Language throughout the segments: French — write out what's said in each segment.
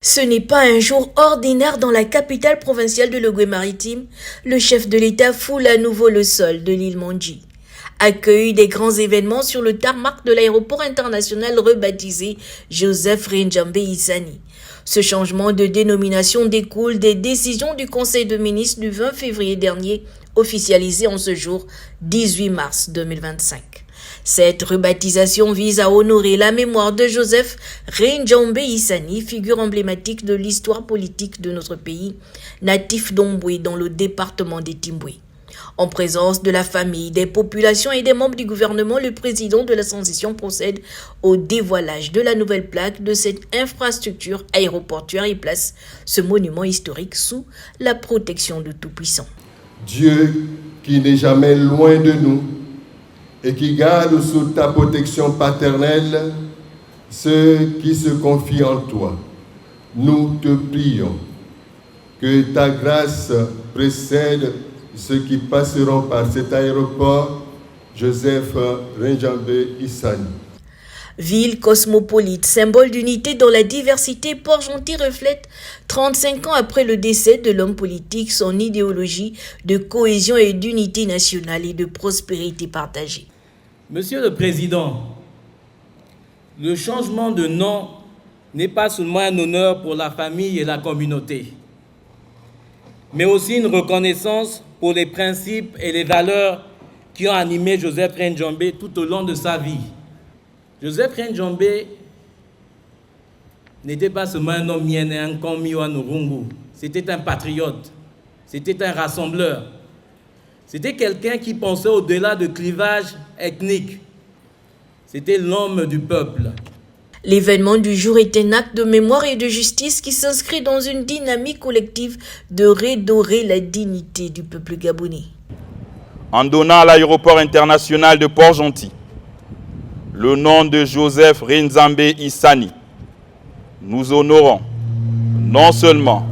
Ce n'est pas un jour ordinaire dans la capitale provinciale de l'Ogooué-Maritime. Le chef de l'État foule à nouveau le sol de l'île Mondji. Accueille des grands événements sur le tarmac de l'aéroport international rebaptisé Joseph Rinjambé Issani. Ce changement de dénomination découle des décisions du Conseil de ministres du 20 février dernier, officialisées en ce jour 18 mars 2025. Cette rebaptisation vise à honorer la mémoire de Joseph Rinjambé Issani, figure emblématique de l'histoire politique de notre pays, natif d'Omboué dans le département des Timboué. En présence de la famille, des populations et des membres du gouvernement, le président de la transition procède au dévoilage de la nouvelle plaque de cette infrastructure aéroportuaire et place ce monument historique sous la protection du Tout-Puissant. Dieu qui n'est jamais loin de nous et qui garde sous ta protection paternelle ceux qui se confient en toi, nous te prions que ta grâce précède ceux qui passeront par cet aéroport, Joseph Rinjambé Issani. Ville cosmopolite, symbole d'unité dans la diversité, Port-Gentil reflète 35 ans après le décès de l'homme politique son idéologie de cohésion et d'unité nationale et de prospérité partagée. Monsieur le Président, le changement de nom n'est pas seulement un honneur pour la famille et la communauté, mais aussi une reconnaissance pour les principes et les valeurs qui ont animé Joseph Rinjambé tout au long de sa vie. Joseph Rinjambé n'était pas seulement un homme mienné, un commis Rungu. C'était un patriote, c'était un rassembleur. C'était quelqu'un qui pensait au-delà de clivages ethniques. C'était l'homme du peuple. L'événement du jour est un acte de mémoire et de justice qui s'inscrit dans une dynamique collective de redorer la dignité du peuple gabonais. En donnant à l'aéroport international de Port-Gentil le nom de Joseph Rinjambé Issani, nous honorons non seulement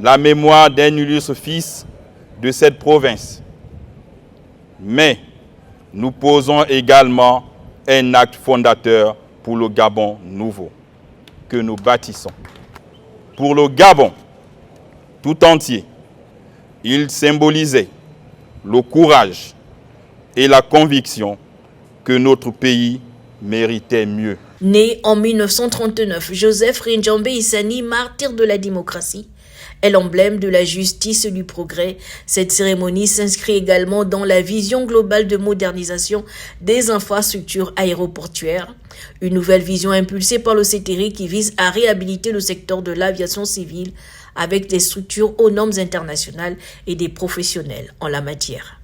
la mémoire d'un illustre fils de cette province, mais nous posons également un acte fondateur pour le Gabon nouveau que nous bâtissons. Pour le Gabon tout entier, il symbolisait le courage et la conviction que notre pays méritait mieux. Né en 1939, Joseph Rinjambé Issani, martyr de la démocratie, est l'emblème de la justice et du progrès. Cette cérémonie s'inscrit également dans la vision globale de modernisation des infrastructures aéroportuaires, une nouvelle vision impulsée par le CETERI qui vise à réhabiliter le secteur de l'aviation civile avec des structures aux normes internationales et des professionnels en la matière.